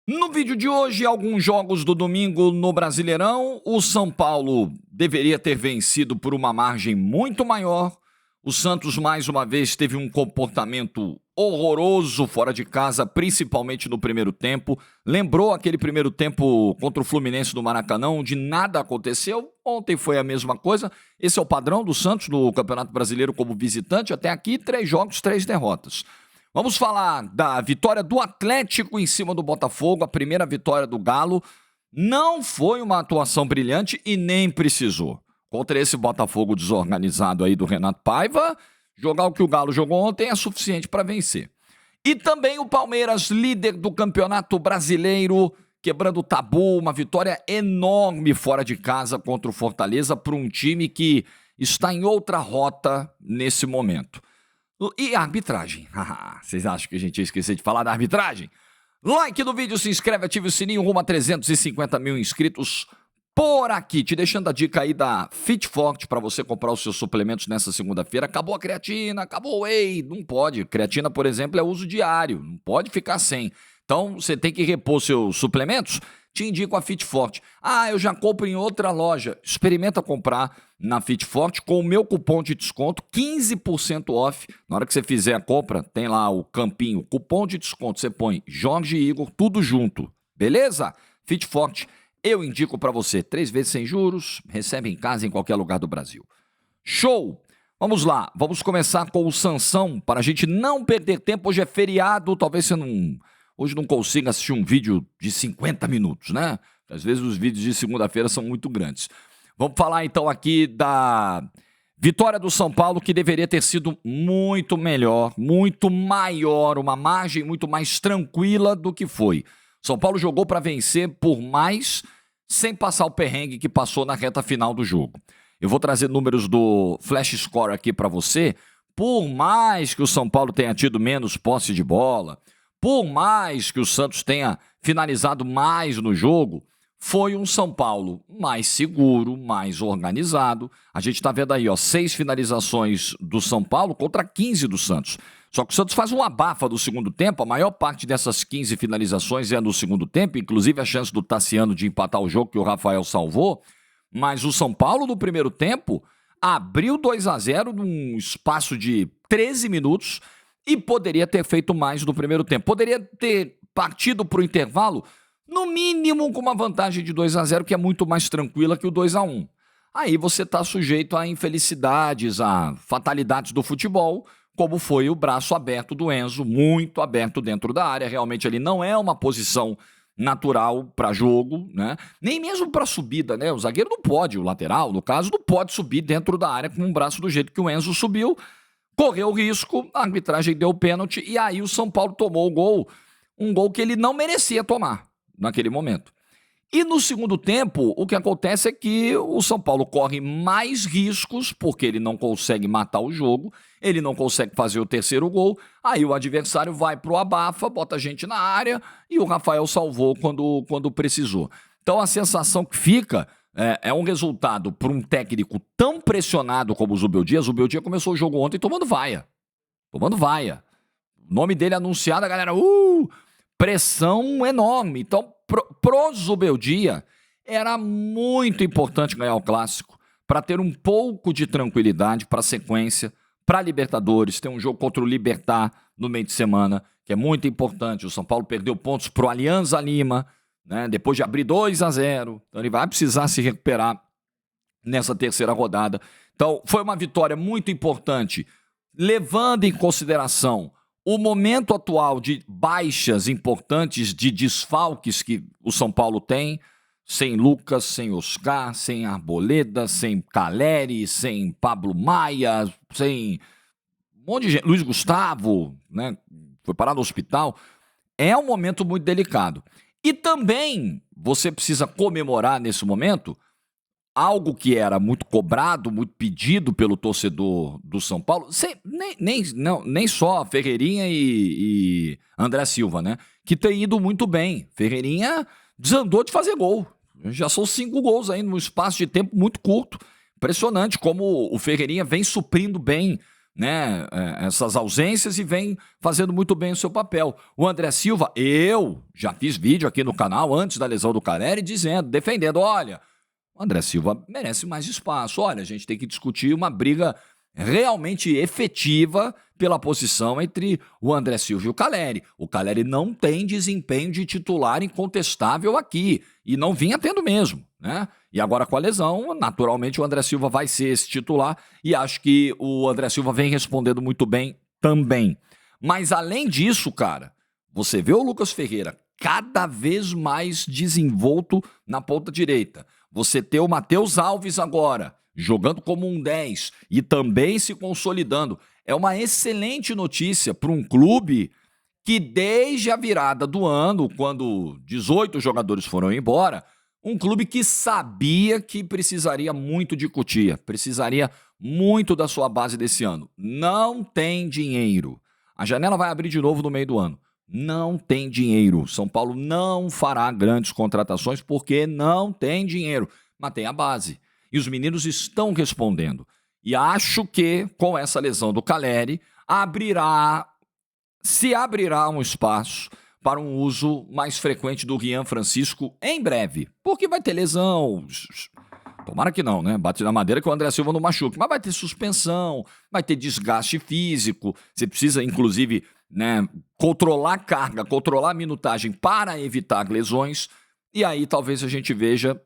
No vídeo de hoje, alguns jogos do domingo no Brasileirão. O São Paulo deveria ter vencido por uma margem muito maior. O Santos, mais uma vez, teve um comportamento horroroso fora de casa, principalmente no primeiro tempo. Lembrou aquele primeiro tempo contra o Fluminense do Maracanã, onde nada aconteceu. Ontem foi a mesma coisa. Esse é o padrão do Santos no Campeonato Brasileiro como visitante. Até aqui, 3 jogos, 3 derrotas. Vamos falar da vitória do Atlético em cima do Botafogo, a primeira vitória do Galo. Não foi uma atuação brilhante e nem precisou. Contra esse Botafogo desorganizado aí do Renato Paiva, jogar o que o Galo jogou ontem é suficiente para vencer. E também o Palmeiras, líder do Campeonato Brasileiro, quebrando o tabu, uma vitória enorme fora de casa contra o Fortaleza para um time que está em outra rota nesse momento. E a arbitragem? Vocês acham que a gente ia esquecer de falar da arbitragem? Like no vídeo, se inscreve, ative o sininho, rumo a 350 mil inscritos por aqui. Te deixando a dica aí da Fit Forte para você comprar os seus suplementos nessa segunda-feira. Acabou a creatina, acabou o whey, não pode. Creatina, por exemplo, é uso diário, não pode ficar sem. Então, você tem que repor seus suplementos, te indico a Fit Forte. Eu já compro em outra loja. Experimenta comprar na Fit Forte com o meu cupom de desconto, 15% off. Na hora que você fizer a compra, tem lá o campinho, cupom de desconto. Você põe Jorge e Igor, tudo junto. Beleza? Fit Forte, eu indico para você. 3 vezes sem juros, recebe em casa em qualquer lugar do Brasil. Show! Vamos lá, vamos começar com o Sansão, para a gente não perder tempo. Hoje é feriado, talvez você hoje não consiga assistir um vídeo de 50 minutos, né? Às vezes os vídeos de segunda-feira são muito grandes. Vamos falar então aqui da vitória do São Paulo, que deveria ter sido muito melhor, muito maior, uma margem muito mais tranquila do que foi. São Paulo jogou para vencer por mais, sem passar o perrengue que passou na reta final do jogo. Eu vou trazer números do Flash Score aqui para você. Por mais que o São Paulo tenha tido menos posse de bola, por mais que o Santos tenha finalizado mais no jogo, foi um São Paulo mais seguro, mais organizado. A gente está vendo aí, 6 finalizações do São Paulo contra 15 do Santos. Só que o Santos faz uma abafa do segundo tempo, a maior parte dessas 15 finalizações é no segundo tempo, inclusive a chance do Tassiano de empatar o jogo que o Rafael salvou. Mas o São Paulo, no primeiro tempo, abriu 2-0 num espaço de 13 minutos, e poderia ter feito mais no primeiro tempo. Poderia ter partido para o intervalo, no mínimo com uma vantagem de 2-0, que é muito mais tranquila que o 2-1. Aí você está sujeito a infelicidades, a fatalidades do futebol, como foi o braço aberto do Enzo, muito aberto dentro da área. Realmente ele não é uma posição natural para jogo, né? Nem mesmo para subida, né? O zagueiro não pode, o lateral, no caso, não pode subir dentro da área com um braço do jeito que o Enzo subiu. Correu risco, a arbitragem deu pênalti e aí o São Paulo tomou o gol, um gol que ele não merecia tomar naquele momento. E no segundo tempo, o que acontece é que o São Paulo corre mais riscos, porque ele não consegue matar o jogo, ele não consegue fazer o terceiro gol, aí o adversário vai pro abafa, bota a gente na área e o Rafael salvou quando precisou. Então a sensação que fica é um resultado para um técnico tão pressionado como o Zubeldia. O Zubeldia começou o jogo ontem tomando vaia. Tomando vaia. O nome dele anunciado, a galera, pressão enorme. Então, pro Zubeldia, era muito importante ganhar o Clássico para ter um pouco de tranquilidade para a sequência, para a Libertadores. Tem um jogo contra o Libertad no meio de semana, que é muito importante. O São Paulo perdeu pontos pro Alianza Lima, né, depois de abrir 2-0, então ele vai precisar se recuperar nessa terceira rodada. Então foi uma vitória muito importante, levando em consideração o momento atual de baixas importantes, de desfalques que o São Paulo tem, sem Lucas, sem Oscar, sem Arboleda, sem Caleri, sem Pablo Maia, sem um monte de gente, Luiz Gustavo, né, foi parar no hospital. É um momento muito delicado. E também você precisa comemorar nesse momento algo que era muito cobrado, muito pedido pelo torcedor do São Paulo, nem só Ferreirinha e André Silva, né? Que tem ido muito bem. Ferreirinha desandou de fazer gol. Já são 5 gols aí num espaço de tempo muito curto. Impressionante como o Ferreirinha vem suprindo bem né, essas ausências e vem fazendo muito bem o seu papel. O André Silva, eu já fiz vídeo aqui no canal antes da lesão do Caleri dizendo, defendendo, olha, o André Silva merece mais espaço. Olha, a gente tem que discutir uma briga realmente efetiva pela posição entre o André Silva e o Caleri. O Caleri não tem desempenho de titular incontestável aqui e não vinha tendo mesmo, né? E agora com a lesão, naturalmente o André Silva vai ser esse titular e acho que o André Silva vem respondendo muito bem também. Mas além disso, cara, você vê o Lucas Ferreira cada vez mais desenvolto na ponta direita. Você tem o Matheus Alves agora, jogando como um 10 e também se consolidando. É uma excelente notícia para um clube que desde a virada do ano, quando 18 jogadores foram embora, um clube que sabia que precisaria muito de Cotia, precisaria muito da sua base desse ano. Não tem dinheiro. A janela vai abrir de novo no meio do ano. Não tem dinheiro. São Paulo não fará grandes contratações porque não tem dinheiro, mas tem a base. E os meninos estão respondendo. E acho que, com essa lesão do Caleri, se abrirá um espaço para um uso mais frequente do Rian Francisco em breve. Porque vai ter lesão. Tomara que não, né? Bate na madeira que o André Silva não machuque. Mas vai ter suspensão, vai ter desgaste físico. Você precisa, inclusive, né, controlar a carga, controlar a minutagem para evitar lesões. E aí talvez a gente veja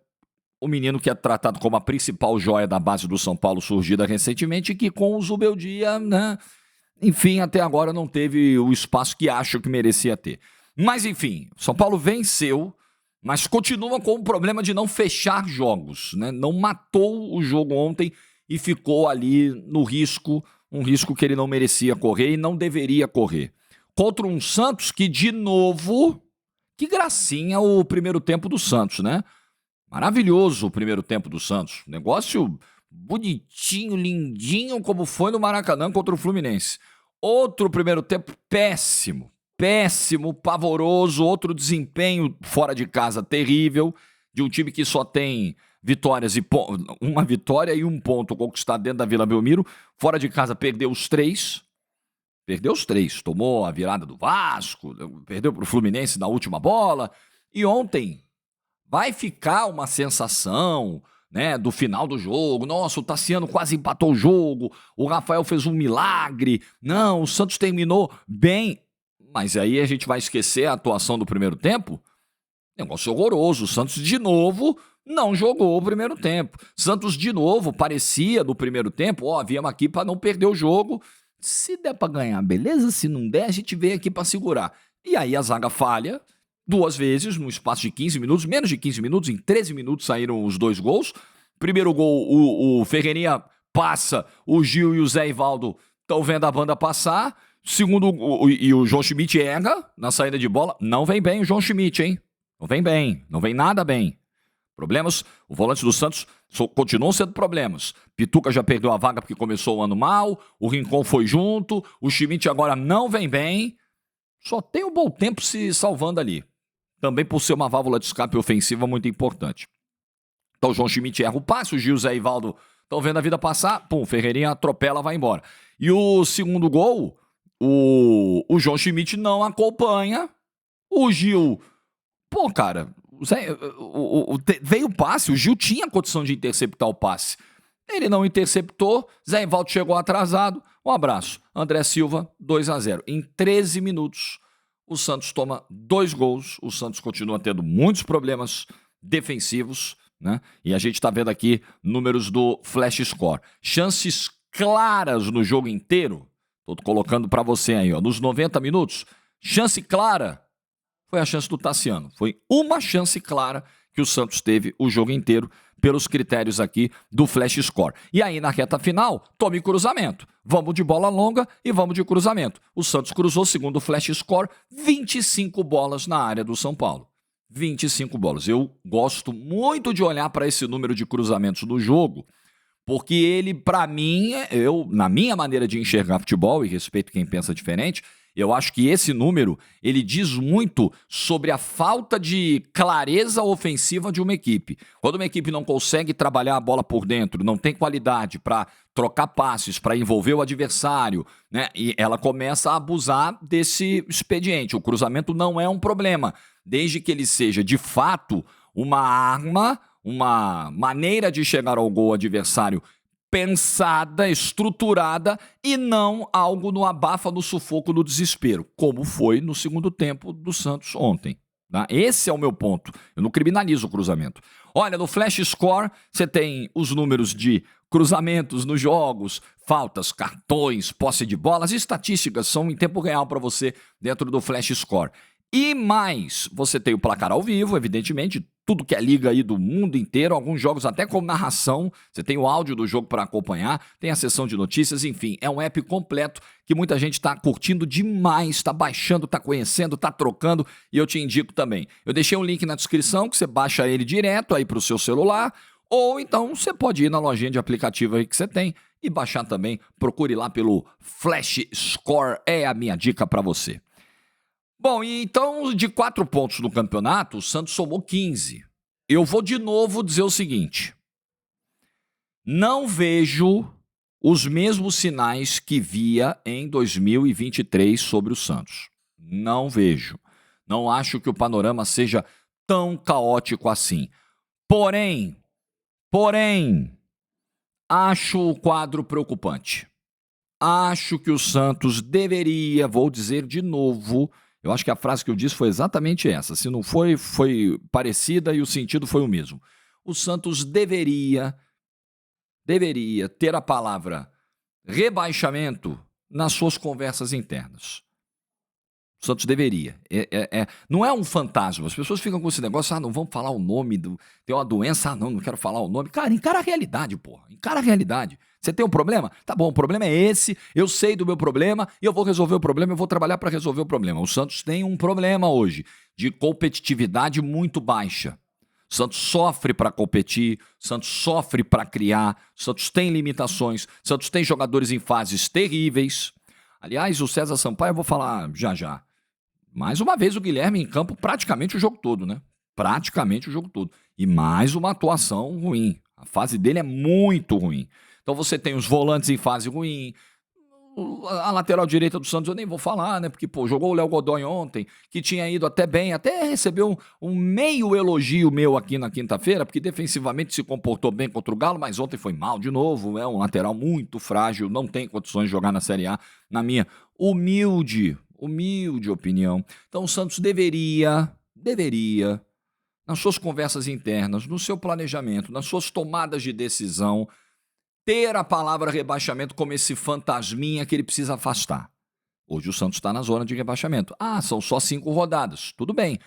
o menino que é tratado como a principal joia da base do São Paulo surgida recentemente e que com o Zubeldia, né, enfim, até agora não teve o espaço que acho que merecia ter. Mas enfim, São Paulo venceu, mas continua com o problema de não fechar jogos, né? Não matou o jogo ontem e ficou ali no risco, um risco que ele não merecia correr e não deveria correr. Contra um Santos que, de novo, que gracinha o primeiro tempo do Santos, né? Maravilhoso o primeiro tempo do Santos. Negócio bonitinho, lindinho, como foi no Maracanã contra o Fluminense. Outro primeiro tempo péssimo, pavoroso. Outro desempenho fora de casa terrível, de um time que só tem vitórias e uma vitória e um ponto conquistado dentro da Vila Belmiro. Fora de casa perdeu os três. Tomou a virada do Vasco, perdeu para o Fluminense na última bola. E ontem vai ficar uma sensação, né, do final do jogo. Nossa, o Tassiano quase empatou o jogo, o Rafael fez um milagre. Não, o Santos terminou bem. Mas aí a gente vai esquecer a atuação do primeiro tempo? Negócio horroroso. O Santos, de novo, não jogou o primeiro tempo. Santos, de novo, parecia no primeiro tempo, viemos aqui para não perder o jogo. Se der para ganhar, beleza. Se não der, a gente veio aqui para segurar. E aí a zaga falha 2 vezes no espaço de 15 minutos, menos de 15 minutos, em 13 minutos saíram os 2 gols. Primeiro gol, o Ferreirinha passa, o Gil e o Zé Ivaldo estão vendo a banda passar. Segundo, e o João Schmidt erra na saída de bola. Não vem bem o João Schmidt, hein? Não vem bem, não vem nada bem. Problemas, o volante do Santos continuam sendo problemas. Pituca já perdeu a vaga porque começou o ano mal, o Rincon foi junto, o Schmidt agora não vem bem. Só tem o Bom Tempo se salvando ali. Também por ser uma válvula de escape ofensiva muito importante. Então o João Schmidt erra o passe, o Gil e o Zé Ivaldo estão vendo a vida passar, Ferreirinha atropela, vai embora. E o segundo gol, o João Schmidt não acompanha, o Gil, cara, veio o passe, o Gil tinha condição de interceptar o passe. Ele não interceptou, Zé Ivaldo chegou atrasado, um abraço. André Silva, 2-0. Em 13 minutos, o Santos toma 2 gols, o Santos continua tendo muitos problemas defensivos, né? E a gente está vendo aqui números do Flash Score. Chances claras no jogo inteiro, estou colocando para você aí, nos 90 minutos, chance clara foi a chance do Tassiano. Foi uma chance clara que o Santos teve o jogo inteiro, pelos critérios aqui do Flash Score. E aí, na reta final, tome cruzamento. Vamos de bola longa e vamos de cruzamento. O Santos cruzou, segundo o Flash Score, 25 bolas na área do São Paulo. 25 bolas. Eu gosto muito de olhar para esse número de cruzamentos do jogo, porque ele, para mim, na minha maneira de enxergar futebol, e respeito quem pensa diferente, Eu acho que esse número, ele diz muito sobre a falta de clareza ofensiva de uma equipe. Quando uma equipe não consegue trabalhar a bola por dentro, não tem qualidade para trocar passes, para envolver o adversário, né? E ela começa a abusar desse expediente. O cruzamento não é um problema, desde que ele seja, de fato, uma arma, uma maneira de chegar ao gol adversário pensada, estruturada e não algo no abafa, no sufoco, no desespero, como foi no segundo tempo do Santos ontem. Tá? Esse é o meu ponto. Eu não criminalizo o cruzamento. Olha, no Flash Score, você tem os números de cruzamentos nos jogos, faltas, cartões, posse de bola. As estatísticas são em tempo real para você dentro do Flash Score. E mais, você tem o placar ao vivo, evidentemente, tudo que é liga aí do mundo inteiro, alguns jogos até com narração, você tem o áudio do jogo para acompanhar, tem a seção de notícias, enfim, é um app completo que muita gente está curtindo demais, está baixando, está conhecendo, está trocando e eu te indico também. Eu deixei um link na descrição que você baixa ele direto aí para o seu celular ou então você pode ir na lojinha de aplicativo aí que você tem e baixar também, procure lá pelo Flash Score, é a minha dica para você. Bom, e então, de 4 pontos no campeonato, o Santos somou 15. Eu vou de novo dizer o seguinte. Não vejo os mesmos sinais que via em 2023 sobre o Santos. Não vejo. Não acho que o panorama seja tão caótico assim. Porém, acho o quadro preocupante. Acho que o Santos deveria, vou dizer de novo... Eu acho que a frase que eu disse foi exatamente essa. Se não foi, foi parecida e o sentido foi o mesmo. O Santos deveria ter a palavra rebaixamento nas suas conversas internas. O Santos deveria. Não é um fantasma. As pessoas ficam com esse negócio, não vamos falar o nome, tem uma doença, não quero falar o nome. Cara, encara a realidade, porra. Encara a realidade. Você tem um problema? Tá bom, o problema é esse, eu sei do meu problema e eu vou resolver o problema, eu vou trabalhar para resolver o problema. O Santos tem um problema hoje de competitividade muito baixa. O Santos sofre para competir, o Santos sofre para criar, o Santos tem limitações, o Santos tem jogadores em fases terríveis. Aliás, o César Sampaio, eu vou falar já. Mais uma vez o Guilherme em campo praticamente o jogo todo, né? Praticamente o jogo todo. E mais uma atuação ruim. A fase dele é muito ruim. Então você tem os volantes em fase ruim, a lateral direita do Santos eu nem vou falar, né? Porque, jogou o Léo Godoy ontem, que tinha ido até bem, até recebeu um meio elogio meu aqui na quinta-feira, porque defensivamente se comportou bem contra o Galo, mas ontem foi mal de novo, é um lateral muito frágil, não tem condições de jogar na Série A, na minha humilde opinião. Então o Santos deveria, nas suas conversas internas, no seu planejamento, nas suas tomadas de decisão, ter a palavra rebaixamento como esse fantasminha que ele precisa afastar. Hoje o Santos está na zona de rebaixamento. São só 5 rodadas. Tudo bem,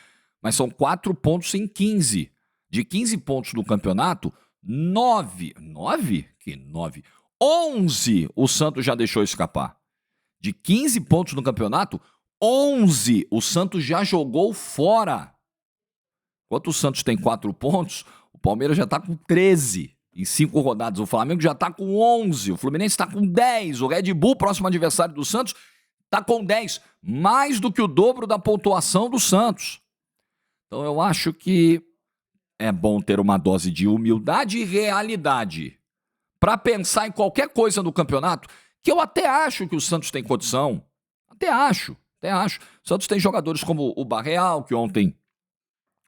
mas são 4 pontos em 15. De 15 pontos no campeonato, 9? Que 9? 11 o Santos já deixou escapar. De 15 pontos no campeonato, 11 o Santos já jogou fora. Enquanto o Santos tem 4 pontos, o Palmeiras já está com 13. Em 5 rodadas, o Flamengo já está com 11, o Fluminense está com 10, o Red Bull, próximo adversário do Santos, está com 10, mais do que o dobro da pontuação do Santos. Então eu acho que é bom ter uma dose de humildade e realidade para pensar em qualquer coisa no campeonato, que eu até acho que o Santos tem condição, até acho. O Santos tem jogadores como o Barreal, que ontem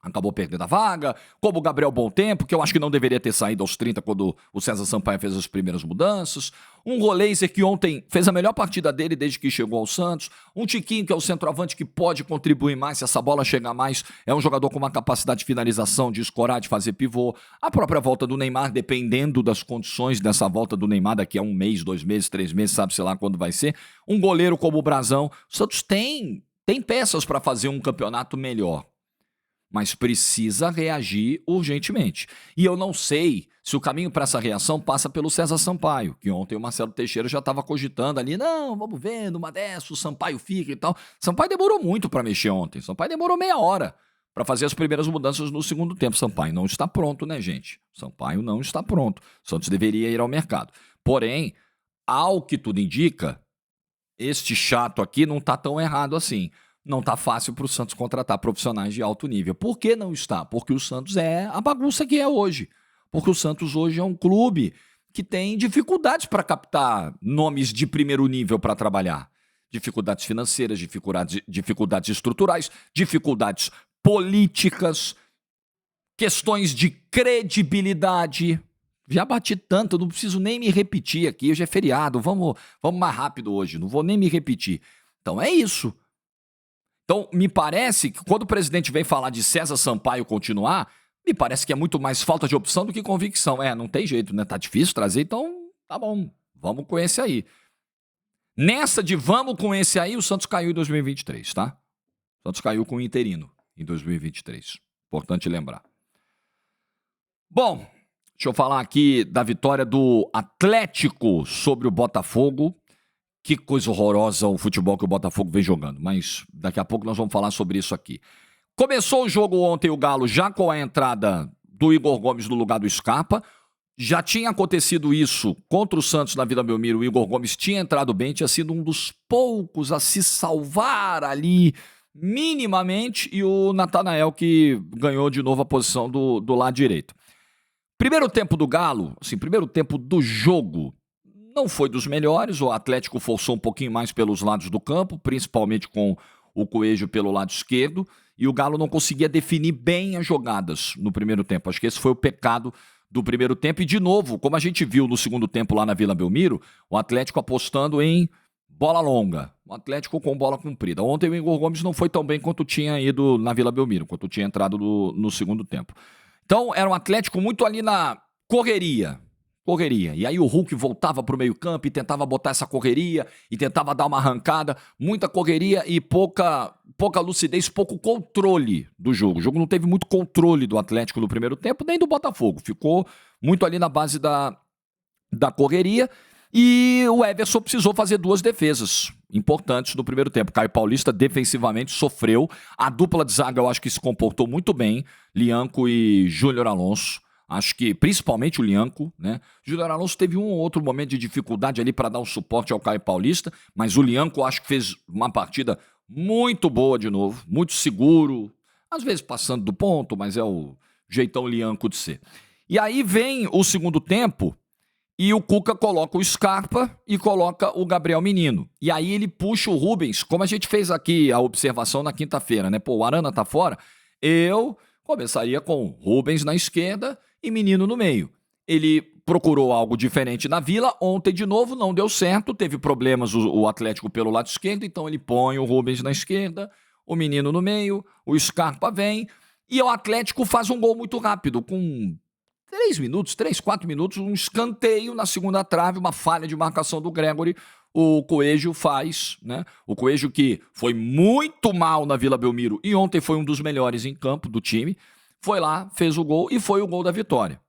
acabou perdendo a vaga, como o Gabriel Bom Tempo, que eu acho que não deveria ter saído aos 30 quando o César Sampaio fez as primeiras mudanças, um Roleiser que ontem fez a melhor partida dele desde que chegou ao Santos, um Tiquinho que é o centroavante que pode contribuir mais se essa bola chegar mais, é um jogador com uma capacidade de finalização, de escorar, de fazer pivô, a própria volta do Neymar, dependendo das condições dessa volta do Neymar daqui a 1 mês, 2 meses, 3 meses, sabe, sei lá quando vai ser, um goleiro como o Brazão, o Santos tem peças para fazer um campeonato melhor, mas precisa reagir urgentemente. E eu não sei se o caminho para essa reação passa pelo César Sampaio, que ontem o Marcelo Teixeira já estava cogitando ali, não, vamos ver, numa dessa, o Sampaio fica e tal. Sampaio demorou muito para mexer ontem, Sampaio demorou meia hora para fazer as primeiras mudanças no segundo tempo. Sampaio não está pronto, né, gente? Sampaio não está pronto. O Santos deveria ir ao mercado. Porém, ao que tudo indica, este chato aqui não tá tão errado assim. Não tá fácil para o Santos contratar profissionais de alto nível. Por que não está? Porque o Santos é a bagunça que é hoje. Porque o Santos hoje é um clube que tem dificuldades para captar nomes de primeiro nível para trabalhar. Dificuldades financeiras, dificuldades estruturais, dificuldades políticas, questões de credibilidade. Já bati tanto, não preciso nem me repetir aqui. Hoje é feriado, vamos mais rápido hoje, não vou nem me repetir. Então é isso. Então, me parece que quando o presidente vem falar de César Sampaio continuar, me parece que é muito mais falta de opção do que convicção. Não tem jeito, né? Tá difícil trazer, então tá bom, vamos com esse aí. Nessa de vamos com esse aí, o Santos caiu em 2023, tá? O Santos caiu com o interino em 2023. Importante lembrar. Bom, deixa eu falar aqui da vitória do Atlético sobre o Botafogo. Que coisa horrorosa o futebol que o Botafogo vem jogando, mas daqui a pouco nós vamos falar sobre isso aqui. Começou o jogo ontem o Galo já com a entrada do Igor Gomes no lugar do Scarpa. Já tinha acontecido isso contra o Santos na Vila Belmiro. O Igor Gomes tinha entrado bem, tinha sido um dos poucos a se salvar ali minimamente, e o Natanael que ganhou de novo a posição do lado direito. Primeiro tempo do Galo, assim, primeiro tempo do jogo, não foi dos melhores. O Atlético forçou um pouquinho mais pelos lados do campo, principalmente com o Coelho pelo lado esquerdo, e o Galo não conseguia definir bem as jogadas no primeiro tempo. Acho que esse foi o pecado do primeiro tempo. E, de novo, como a gente viu no segundo tempo lá na Vila Belmiro, o Atlético apostando em bola longa, o Atlético com bola comprida. Ontem o Igor Gomes não foi tão bem quanto tinha ido na Vila Belmiro, quanto tinha entrado no segundo tempo. Então, era um Atlético muito ali na correria. E aí o Hulk voltava para o meio-campo e tentava botar essa correria e tentava dar uma arrancada. Muita correria e pouca lucidez, pouco controle do jogo. O jogo não teve muito controle do Atlético no primeiro tempo, nem do Botafogo. Ficou muito ali na base da correria. E o Everson precisou fazer duas defesas importantes no primeiro tempo. Caio Paulista defensivamente sofreu. A dupla de zaga eu acho que se comportou muito bem. Lianco e Júnior Alonso. Acho que principalmente o Lianco, né? Júnior Alonso teve um ou outro momento de dificuldade ali para dar um suporte ao Caio Paulista, mas o Lianco acho que fez uma partida muito boa de novo, muito seguro, às vezes passando do ponto, mas é o jeitão Lianco de ser. E aí vem o segundo tempo e o Cuca coloca o Scarpa e coloca o Gabriel Menino. E aí ele puxa o Rubens, como a gente fez aqui a observação na quinta-feira, né? Pô, o Arana tá fora, eu começaria com Rubens na esquerda e Menino no meio. Ele procurou algo diferente na Vila, ontem de novo não deu certo, teve problemas o Atlético pelo lado esquerdo, então ele põe o Rubens na esquerda, o Menino no meio, o Scarpa vem, e o Atlético faz um gol muito rápido, com 3, 4 minutos, um escanteio na segunda trave, uma falha de marcação do Gregory, o Coelho faz, né? O Coelho que foi muito mal na Vila Belmiro e ontem foi um dos melhores em campo do time, foi lá, fez o gol e foi o gol da vitória.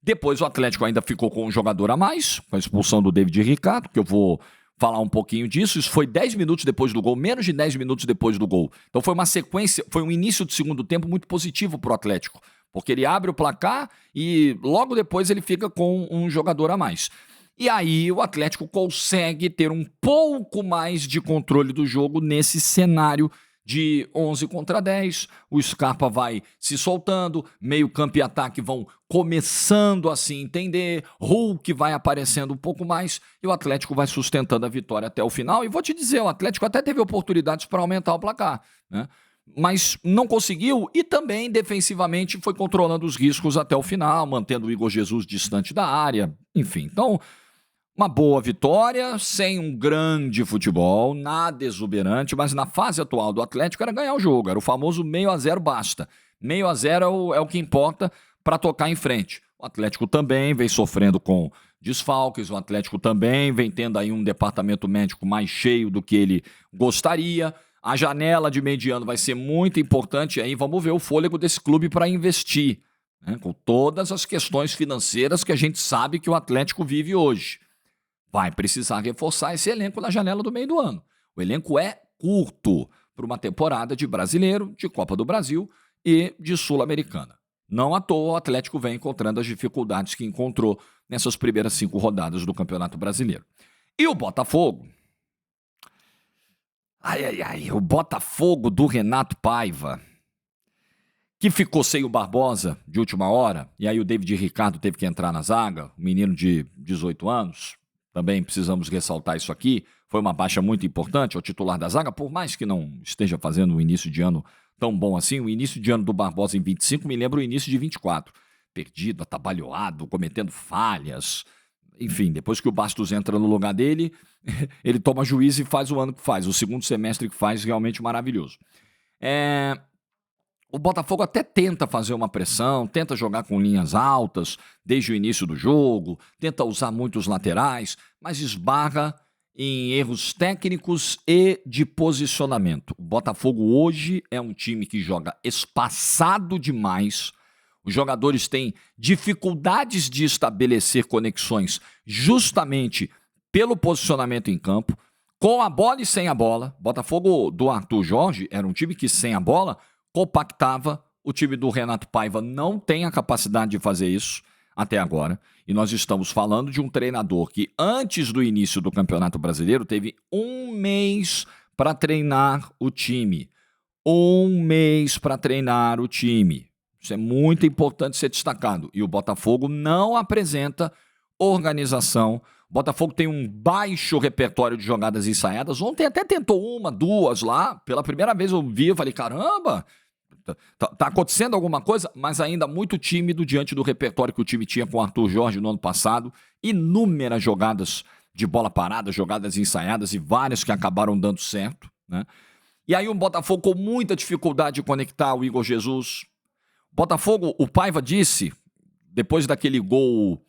Depois o Atlético ainda ficou com um jogador a mais, com a expulsão do David Ricardo, que eu vou falar um pouquinho disso. Isso foi 10 minutos depois do gol, menos de 10 minutos depois do gol. Então foi uma sequência, foi um início de segundo tempo muito positivo para o Atlético, porque ele abre o placar e logo depois ele fica com um jogador a mais. E aí o Atlético consegue ter um pouco mais de controle do jogo nesse cenário de 11 contra 10, o Scarpa vai se soltando, meio campo e ataque vão começando a se entender, Hulk vai aparecendo um pouco mais e o Atlético vai sustentando a vitória até o final. E vou te dizer, o Atlético até teve oportunidades para aumentar o placar, né? Mas não conseguiu e também defensivamente foi controlando os riscos até o final, mantendo o Igor Jesus distante da área, enfim. Então, uma boa vitória, sem um grande futebol, nada exuberante, mas na fase atual do Atlético era ganhar o jogo, era o famoso 0-0 basta. 0-0 é o que importa para tocar em frente. O Atlético também vem sofrendo com desfalques, o Atlético também vem tendo aí um departamento médico mais cheio do que ele gostaria. A janela de meio de ano vai ser muito importante, aí vamos ver o fôlego desse clube para investir, né? Com todas as questões financeiras que a gente sabe que o Atlético vive hoje. Vai precisar reforçar esse elenco na janela do meio do ano. O elenco é curto para uma temporada de Brasileiro, de Copa do Brasil e de Sul-Americana. Não à toa o Atlético vem encontrando as dificuldades que encontrou nessas primeiras 5 rodadas do Campeonato Brasileiro. E o Botafogo? O Botafogo do Renato Paiva, que ficou sem o Barbosa de última hora, e aí o David Ricardo teve que entrar na zaga, um menino de 18 anos, também precisamos ressaltar isso aqui, foi uma baixa muito importante, é o titular da zaga, por mais que não esteja fazendo um início de ano tão bom assim, o início de ano do Barbosa em 25 me lembra o início de 24, perdido, atabalhoado, cometendo falhas, enfim, depois que o Bastos entra no lugar dele, ele toma juízo e faz o ano que faz, o segundo semestre que faz realmente maravilhoso. O Botafogo até tenta fazer uma pressão, tenta jogar com linhas altas desde o início do jogo, tenta usar muitos laterais, mas esbarra em erros técnicos e de posicionamento. O Botafogo hoje é um time que joga espaçado demais. Os jogadores têm dificuldades de estabelecer conexões justamente pelo posicionamento em campo, com a bola e sem a bola. Botafogo do Arthur Jorge era um time que sem a bola compactava. O time do Renato Paiva não tem a capacidade de fazer isso até agora. E nós estamos falando de um treinador que antes do início do Campeonato Brasileiro teve um mês para treinar o time. Um mês para treinar o time. Isso é muito importante ser destacado. E o Botafogo não apresenta organização. O Botafogo tem um baixo repertório de jogadas ensaiadas. Ontem até tentou uma, duas lá. Pela primeira vez eu vi, eu falei, caramba, tá acontecendo alguma coisa, mas ainda muito tímido diante do repertório que o time tinha com o Arthur Jorge no ano passado. Inúmeras jogadas de bola parada, jogadas ensaiadas e várias que acabaram dando certo, né? E aí o Botafogo com muita dificuldade de conectar o Igor Jesus. Botafogo, o Paiva disse, depois daquele gol...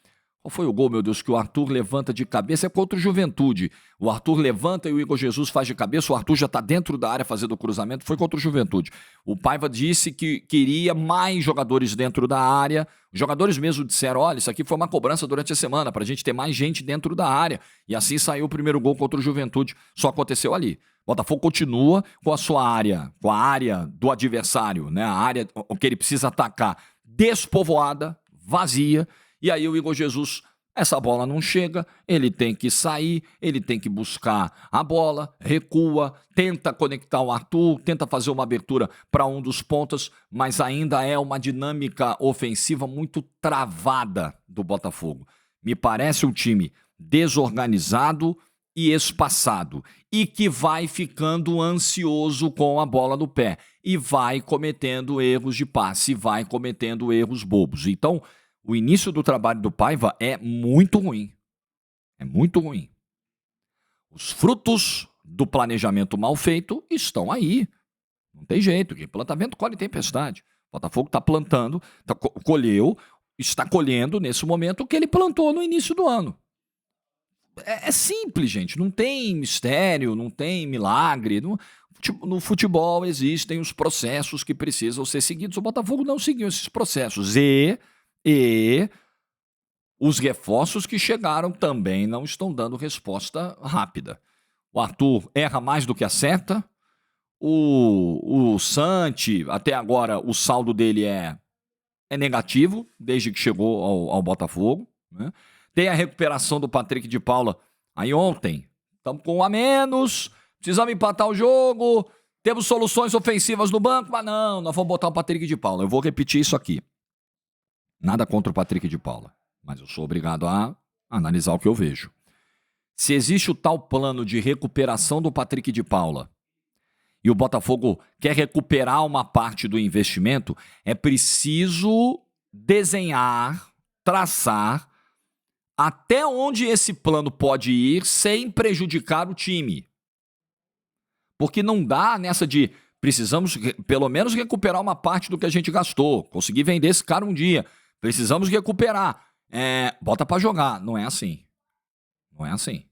Qual foi o gol, meu Deus, que o Arthur levanta de cabeça? É contra o Juventude. O Arthur levanta e o Igor Jesus faz de cabeça. O Arthur já está dentro da área fazendo o cruzamento. Foi contra o Juventude. O Paiva disse que queria mais jogadores dentro da área. Os jogadores mesmo disseram, olha, isso aqui foi uma cobrança durante a semana para a gente ter mais gente dentro da área. E assim saiu o primeiro gol contra o Juventude. Só aconteceu ali. O Botafogo continua com a sua área, com a área do adversário, né? A área que ele precisa atacar despovoada, vazia. E aí o Igor Jesus, essa bola não chega, ele tem que sair, ele tem que buscar a bola, recua, tenta conectar o Arthur, tenta fazer uma abertura para um dos pontas, mas ainda é uma dinâmica ofensiva muito travada do Botafogo. Me parece um time desorganizado e espaçado, e que vai ficando ansioso com a bola no pé, e vai cometendo erros de passe, vai cometendo erros bobos. Então, o início do trabalho do Paiva é muito ruim. É muito ruim. Os frutos do planejamento mal feito estão aí. Não tem jeito. Quem planta vento colhe tempestade. O Botafogo está plantando, está colhendo nesse momento o que ele plantou no início do ano. É simples, gente. Não tem mistério, não tem milagre. No futebol existem os processos que precisam ser seguidos. O Botafogo não seguiu esses processos. E os reforços que chegaram também não estão dando resposta rápida. O Arthur erra mais do que acerta. O Santi, até agora, o saldo dele é negativo, desde que chegou ao Botafogo, né? Tem a recuperação do Patrick de Paula. Aí ontem, estamos com um a menos, precisamos empatar o jogo, temos soluções ofensivas no banco, mas não, nós vamos botar o Patrick de Paula. Eu vou repetir isso aqui. Nada contra o Patrick de Paula, mas eu sou obrigado a analisar o que eu vejo. Se existe o tal plano de recuperação do Patrick de Paula e o Botafogo quer recuperar uma parte do investimento, é preciso desenhar, traçar até onde esse plano pode ir sem prejudicar o time. Porque não dá nessa de precisamos pelo menos recuperar uma parte do que a gente gastou, conseguir vender esse cara um dia. Precisamos recuperar. Bota pra jogar. Não é assim. Não é assim.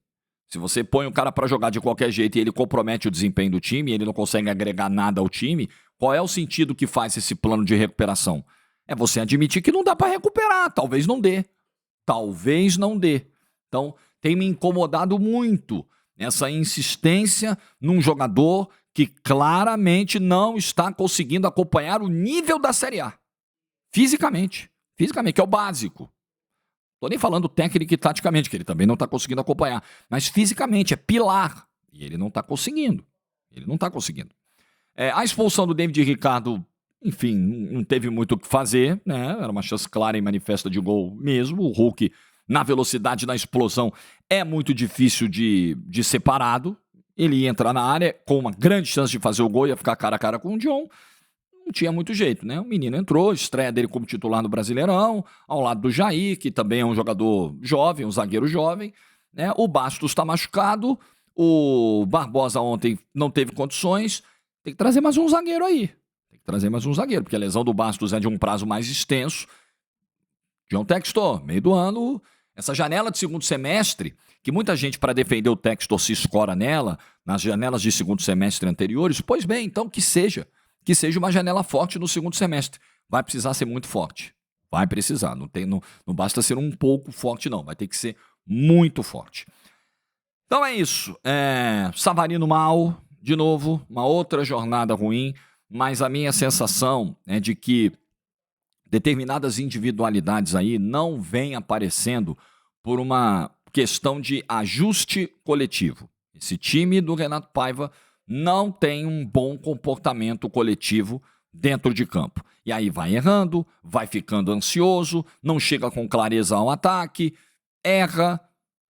Se você põe o cara pra jogar de qualquer jeito e ele compromete o desempenho do time, ele não consegue agregar nada ao time, qual é o sentido que faz esse plano de recuperação? É você admitir que não dá pra recuperar. Talvez não dê. Talvez não dê. Então, tem me incomodado muito essa insistência num jogador que claramente não está conseguindo acompanhar o nível da Série A. Fisicamente, que é o básico. Estou nem falando técnico e taticamente, que ele também não está conseguindo acompanhar. Mas fisicamente, é pilar. E ele não está conseguindo. Ele não está conseguindo. A expulsão do David Ricardo, enfim, não teve muito o que fazer, né? Era uma chance clara e manifesta de gol mesmo. O Hulk, na velocidade, na explosão, é muito difícil de ser parado. Ele ia entrar na área com uma grande chance de fazer o gol, ia ficar cara a cara com o John. Não tinha muito jeito, né? O menino entrou, estreia dele como titular no Brasileirão, ao lado do Jair, que também é um jogador jovem, um zagueiro jovem, né? O Bastos está machucado, o Barbosa ontem não teve condições. Tem que trazer mais um zagueiro aí. Porque a lesão do Bastos é de um prazo mais extenso. John Textor, meio do ano, essa janela de segundo semestre, que muita gente, para defender o Textor, se escora nela, nas janelas de segundo semestre anteriores, pois bem, então que seja uma janela forte no segundo semestre. Vai precisar ser muito forte. Vai precisar. Não basta ser um pouco forte, não. Vai ter que ser muito forte. Então é isso. Savarino mal, de novo, uma outra jornada ruim, mas a minha sensação é de que determinadas individualidades aí não vêm aparecendo por uma questão de ajuste coletivo. Esse time do Renato Paiva não tem um bom comportamento coletivo dentro de campo. E aí vai errando, vai ficando ansioso, não chega com clareza ao ataque, erra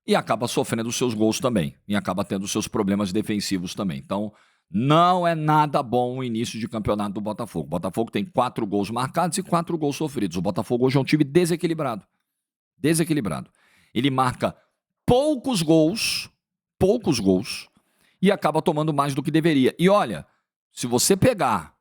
e acaba sofrendo os seus gols também. E acaba tendo seus problemas defensivos também. Então, não é nada bom o início de campeonato do Botafogo. O Botafogo tem 4 gols marcados e 4 gols sofridos. O Botafogo hoje é um time desequilibrado. Ele marca poucos gols, e acaba tomando mais do que deveria. E olha, se você pegar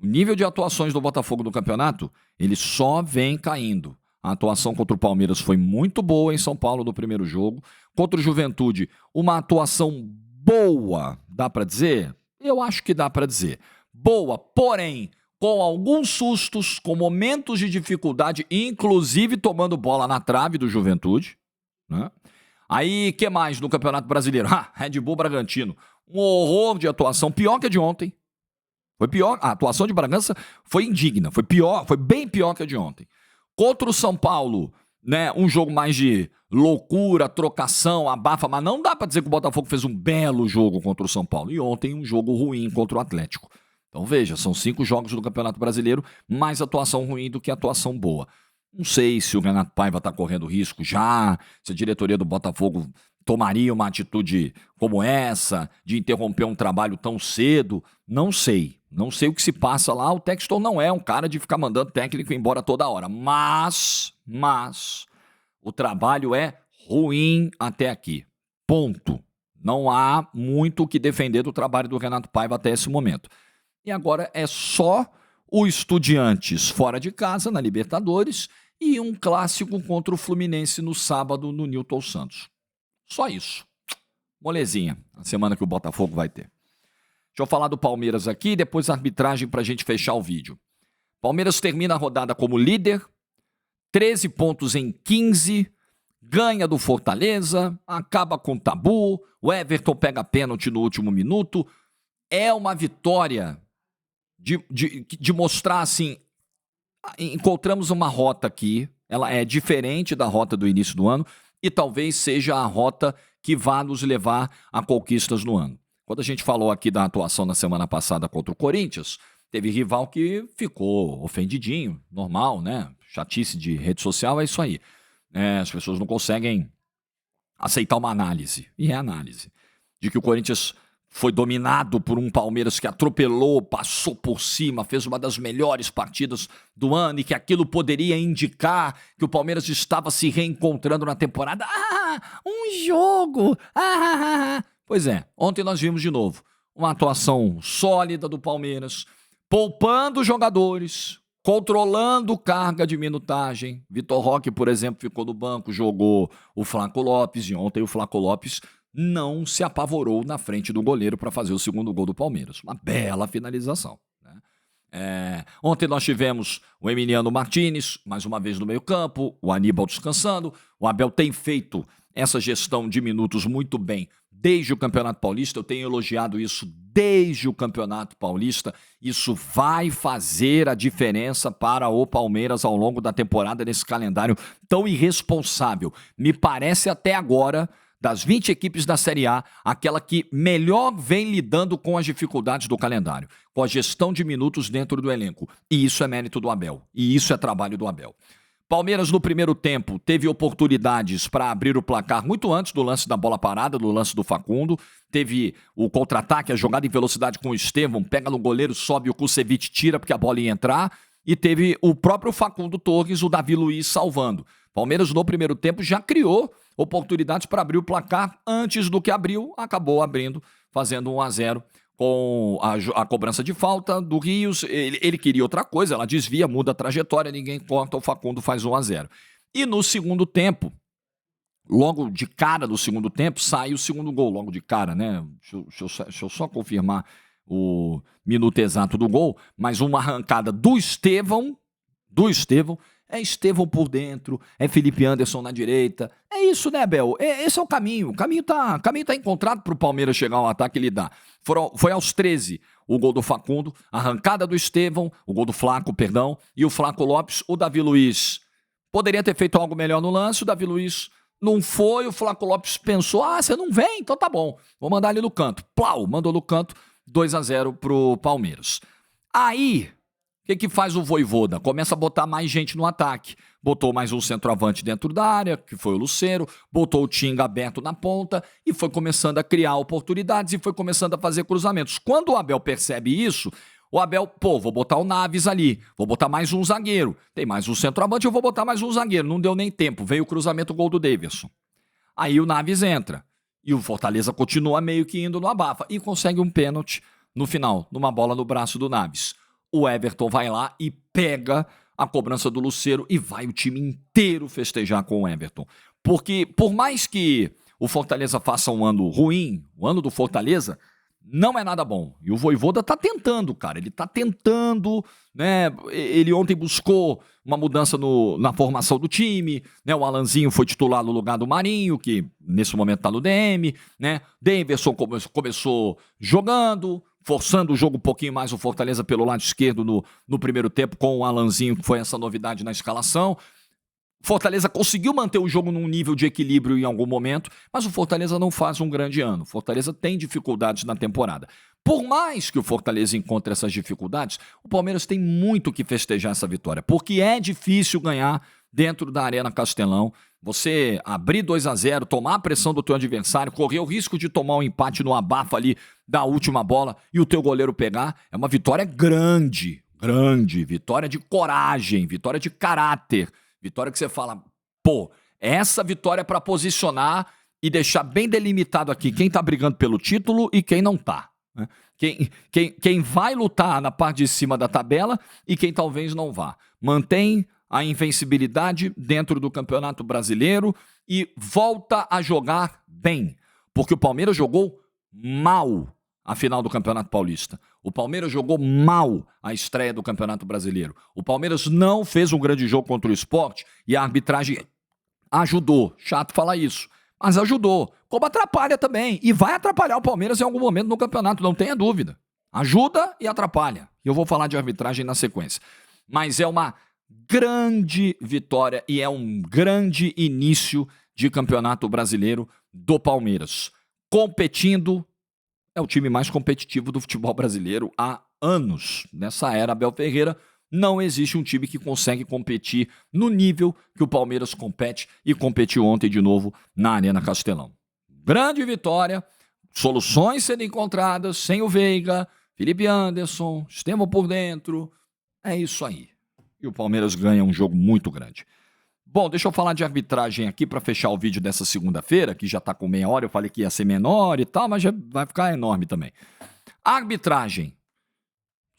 o nível de atuações do Botafogo no campeonato, ele só vem caindo. A atuação contra o Palmeiras foi muito boa em São Paulo no primeiro jogo. Contra o Juventude, uma atuação boa, dá para dizer? Eu acho que dá para dizer. Boa, porém, com alguns sustos, com momentos de dificuldade, inclusive tomando bola na trave do Juventude, né? Aí, que mais no Campeonato Brasileiro? Red Bull Bragantino. Um horror de atuação, pior que a de ontem. Foi pior, a atuação de Bragança foi indigna, foi bem pior que a de ontem. Contra o São Paulo, né, um jogo mais de loucura, trocação, abafa, mas não dá pra dizer que o Botafogo fez um belo jogo contra o São Paulo. E ontem um jogo ruim contra o Atlético. Então veja, são 5 jogos do Campeonato Brasileiro, mais atuação ruim do que atuação boa. Não sei se o Renato Paiva está correndo risco já, se a diretoria do Botafogo tomaria uma atitude como essa, de interromper um trabalho tão cedo. Não sei o que se passa lá. O Textor não é um cara de ficar mandando técnico embora toda hora, mas o trabalho é ruim até aqui. Ponto. Não há muito o que defender do trabalho do Renato Paiva até esse momento. E agora é só o Estudiantes fora de casa, na Libertadores, e um clássico contra o Fluminense no sábado no Newton Santos. Só isso. Molezinha, a semana que o Botafogo vai ter. Deixa eu falar do Palmeiras aqui, depois a arbitragem para a gente fechar o vídeo. Palmeiras termina a rodada como líder, 13 pontos em 15, ganha do Fortaleza, acaba com o tabu, o Everton pega pênalti no último minuto. É uma vitória de mostrar assim, encontramos uma rota aqui, ela é diferente da rota do início do ano e talvez seja a rota que vá nos levar a conquistas no ano. Quando a gente falou aqui da atuação na semana passada contra o Corinthians, teve rival que ficou ofendidinho, normal, né? Chatice de rede social, é isso aí. As pessoas não conseguem aceitar uma análise, e é análise, de que o Corinthians foi dominado por um Palmeiras que atropelou, passou por cima, fez uma das melhores partidas do ano e que aquilo poderia indicar que o Palmeiras estava se reencontrando na temporada. Um jogo! Pois é, ontem nós vimos de novo uma atuação sólida do Palmeiras, poupando jogadores, controlando carga de minutagem. Vitor Roque, por exemplo, ficou no banco, jogou o Flaco Lopes, e ontem o Flaco Lopes não se apavorou na frente do goleiro para fazer o segundo gol do Palmeiras. Uma bela finalização, né? Ontem nós tivemos o Emiliano Martínez, mais uma vez no meio-campo, o Aníbal descansando. O Abel tem feito essa gestão de minutos muito bem desde o Campeonato Paulista. Eu tenho elogiado isso desde o Campeonato Paulista. Isso vai fazer a diferença para o Palmeiras ao longo da temporada nesse calendário tão irresponsável. Me parece até agora, das 20 equipes da Série A, aquela que melhor vem lidando com as dificuldades do calendário, com a gestão de minutos dentro do elenco. E isso é mérito do Abel. E isso é trabalho do Abel. Palmeiras, no primeiro tempo, teve oportunidades para abrir o placar muito antes do lance da bola parada, do lance do Facundo. Teve o contra-ataque, a jogada em velocidade com o Estevão, pega no goleiro, sobe, o Kusevich tira porque a bola ia entrar. E teve o próprio Facundo Torres, o Davi Luiz salvando. Palmeiras, no primeiro tempo, já criou oportunidades para abrir o placar. Antes do que abriu, acabou abrindo, fazendo 1-0. Com a cobrança de falta do Rios, ele queria outra coisa, ela desvia, muda a trajetória, ninguém corta, o Facundo faz 1-0. E no segundo tempo, logo de cara do segundo tempo, sai o segundo gol, logo de cara, né? Deixa eu só confirmar o minuto exato do gol, mas uma arrancada do Estevão, é Estevão por dentro, é Felipe Anderson na direita, é isso, né, Bel? Esse é o caminho tá encontrado para o Palmeiras chegar ao ataque e lidar. Foi aos 13 o gol do Facundo, a arrancada do Estevão, o gol do Flaco, perdão, e o Flaco Lopes, o Davi Luiz poderia ter feito algo melhor no lance, o Davi Luiz não foi, o Flaco Lopes pensou, você não vem? Então tá bom, vou mandar ali no canto. Plau, mandou no canto, 2-0 pro Palmeiras. Aí, o que faz o Vojvoda? Começa a botar mais gente no ataque. Botou mais um centroavante dentro da área, que foi o Lucero, botou o Tinga aberto na ponta e foi começando a criar oportunidades e foi começando a fazer cruzamentos. Quando o Abel percebe isso, o Abel, vou botar o Naves ali, vou botar mais um zagueiro. Tem mais um centroavante, eu vou botar mais um zagueiro. Não deu nem tempo, veio o cruzamento, o gol do Davidson. Aí o Naves entra e o Fortaleza continua meio que indo no abafa e consegue um pênalti no final, numa bola no braço do Naves. O Everton vai lá e pega a cobrança do Lucero e vai o time inteiro festejar com o Everton. Porque por mais que o Fortaleza faça um ano ruim, o ano do Fortaleza não é nada bom. E o Vojvoda tá tentando, cara. Ele tá tentando, né? Ele ontem buscou uma mudança na formação do time, né? O Alanzinho foi titular no lugar do Marinho, que nesse momento tá no DM, né? Daverson começou jogando, forçando o jogo um pouquinho mais o Fortaleza pelo lado esquerdo no primeiro tempo, com o Alanzinho, que foi essa novidade na escalação. Fortaleza conseguiu manter o jogo num nível de equilíbrio em algum momento, mas o Fortaleza não faz um grande ano. O Fortaleza tem dificuldades na temporada. Por mais que o Fortaleza encontre essas dificuldades, o Palmeiras tem muito que festejar essa vitória, porque é difícil ganhar dentro da Arena Castelão. Você abrir 2-0, tomar a pressão do teu adversário, correr o risco de tomar um empate no abafa ali da última bola e o teu goleiro pegar, é uma vitória grande, vitória de coragem, vitória de caráter. Vitória que você fala, essa vitória é para posicionar e deixar bem delimitado aqui quem tá brigando pelo título e quem não tá. Né? Quem vai lutar na parte de cima da tabela e quem talvez não vá. Mantém a invencibilidade dentro do Campeonato Brasileiro e volta a jogar bem. Porque o Palmeiras jogou mal a final do Campeonato Paulista. O Palmeiras jogou mal a estreia do Campeonato Brasileiro. O Palmeiras não fez um grande jogo contra o Sport e a arbitragem ajudou. Chato falar isso, mas ajudou. Como atrapalha também. E vai atrapalhar o Palmeiras em algum momento no campeonato, não tenha dúvida. Ajuda e atrapalha. E eu vou falar de arbitragem na sequência. Mas é uma grande vitória e é um grande início de Campeonato Brasileiro do Palmeiras. Competindo. É o time mais competitivo do futebol brasileiro há anos. Nessa era Abel Ferreira, não existe um time que consegue competir no nível que o Palmeiras compete e competiu ontem de novo na Arena Castelão. Grande vitória, soluções sendo encontradas, sem o Veiga, Felipe Anderson, Estevão por dentro. É isso aí. E o Palmeiras ganha um jogo muito grande. Bom, deixa eu falar de arbitragem aqui para fechar o vídeo dessa segunda-feira, que já está com meia hora, eu falei que ia ser menor e tal, mas já vai ficar enorme também. Arbitragem.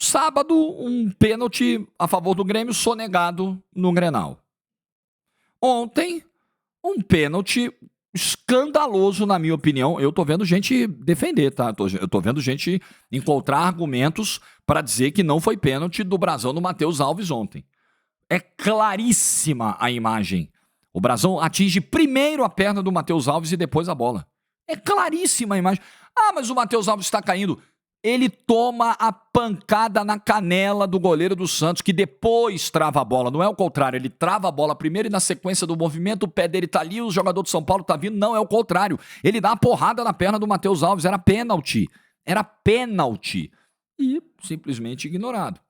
Sábado, um pênalti a favor do Grêmio sonegado no Grenal. Ontem, um pênalti escandaloso, na minha opinião. Eu tô vendo gente defender, tá? Eu tô vendo gente encontrar argumentos para dizer que não foi pênalti do Brasão no Matheus Alves ontem. É claríssima a imagem. O Brasão atinge primeiro a perna do Matheus Alves e depois a bola. É claríssima a imagem. Mas o Matheus Alves está caindo. ele toma a pancada na canela do goleiro do Santos, que depois trava a bola. Não é o contrário, ele trava a bola primeiro e na sequência do movimento o pé dele tá ali, o jogador do São Paulo tá vindo. Não, é o contrário. Ele dá uma porrada na perna do Matheus Alves, era pênalti. Era pênalti. E simplesmente ignorado.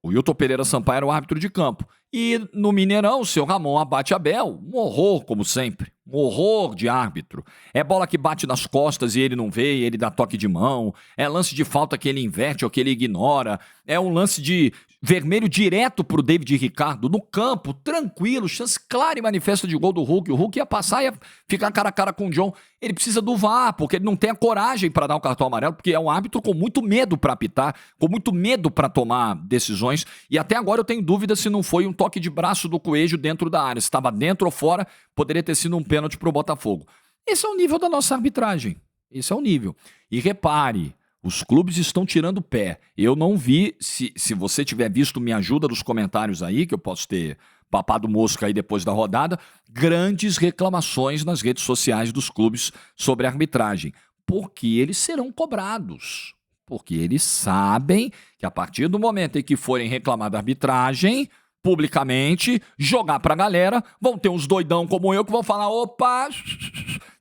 O Hilton Pereira Sampaio era o árbitro de campo. E no Mineirão, o seu Ramon Abate Abel, um horror, como sempre. Um horror de árbitro. É bola que bate nas costas e ele não vê, e ele dá toque de mão. É lance de falta que ele inverte ou que ele ignora. É um lance de vermelho direto pro David Ricardo, no campo, tranquilo, chance clara e manifesta de gol do Hulk. O Hulk ia passar e ia ficar cara a cara com o John. Ele precisa do VAR, porque ele não tem a coragem para dar o cartão amarelo, porque é um árbitro com muito medo para apitar, com muito medo para tomar decisões. E até agora eu tenho dúvida se não foi um toque de braço do Coelho dentro da área. Se estava dentro ou fora, poderia ter sido um pênalti pro Botafogo. Esse é o nível da nossa arbitragem. Esse é o nível. E repare, os clubes estão tirando o pé. Eu não vi, se você tiver visto, me ajuda nos comentários aí, que eu posso ter papado mosca aí depois da rodada, grandes reclamações nas redes sociais dos clubes sobre a arbitragem. Porque eles serão cobrados. Porque eles sabem que a partir do momento em que forem reclamar da arbitragem, publicamente, jogar pra galera, vão ter uns doidão como eu que vão falar, opa,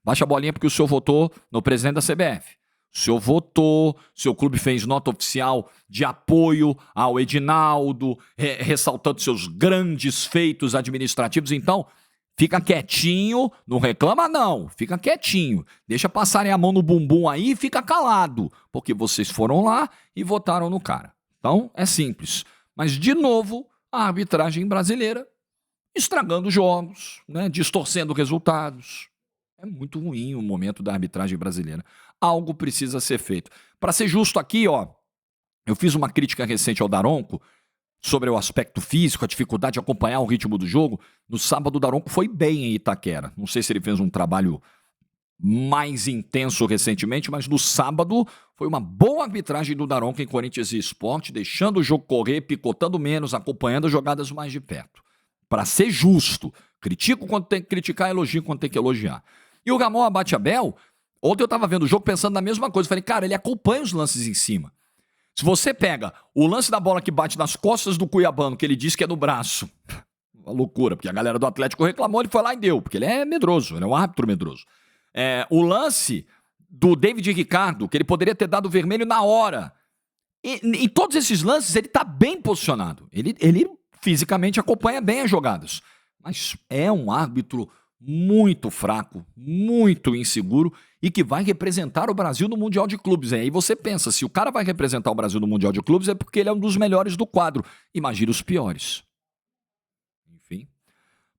baixa a bolinha porque o senhor votou no presidente da CBF. O senhor votou, seu clube fez nota oficial de apoio ao Edinaldo, ressaltando seus grandes feitos administrativos. Então, fica quietinho, não reclama não, fica quietinho. Deixa passarem a mão no bumbum aí e fica calado, porque vocês foram lá e votaram no cara. Então, é simples. Mas, de novo, a arbitragem brasileira estragando jogos, né, distorcendo resultados. É muito ruim o momento da arbitragem brasileira. Algo precisa ser feito. Para ser justo aqui, ó, eu fiz uma crítica recente ao Daronco sobre o aspecto físico, a dificuldade de acompanhar o ritmo do jogo. No sábado, o Daronco foi bem em Itaquera. Não sei se ele fez um trabalho mais intenso recentemente, mas no sábado foi uma boa arbitragem do Daronco em Corinthians e Sport, deixando o jogo correr, picotando menos, acompanhando as jogadas mais de perto. Para ser justo, critico quando tem que criticar, elogio quando tem que elogiar. E o Ramon Abate Abel, ontem eu estava vendo o jogo pensando na mesma coisa. Falei, cara, ele acompanha os lances em cima. Se você pega o lance da bola que bate nas costas do Cuiabano, que ele diz que é no braço, uma loucura, porque a galera do Atlético reclamou, ele foi lá e deu, porque ele é medroso, ele é um árbitro medroso. O lance do David Ricardo, que ele poderia ter dado vermelho na hora. Em todos esses lances, ele está bem posicionado. Ele fisicamente acompanha bem as jogadas. Mas é um árbitro muito fraco, muito inseguro e que vai representar o Brasil no Mundial de Clubes. Aí você pensa, se o cara vai representar o Brasil no Mundial de Clubes é porque ele é um dos melhores do quadro. Imagina os piores. Enfim.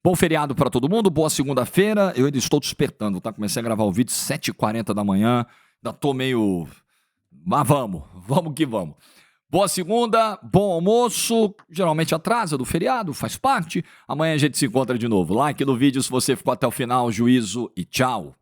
Bom feriado para todo mundo, boa segunda-feira. Eu ainda estou despertando, tá? Comecei a gravar o vídeo 7h40 da manhã. Ainda tô meio... Mas vamos que vamos. Boa segunda, bom almoço, geralmente atrasa do feriado, faz parte. Amanhã a gente se encontra de novo. Like no vídeo se você ficou até o final, juízo e tchau.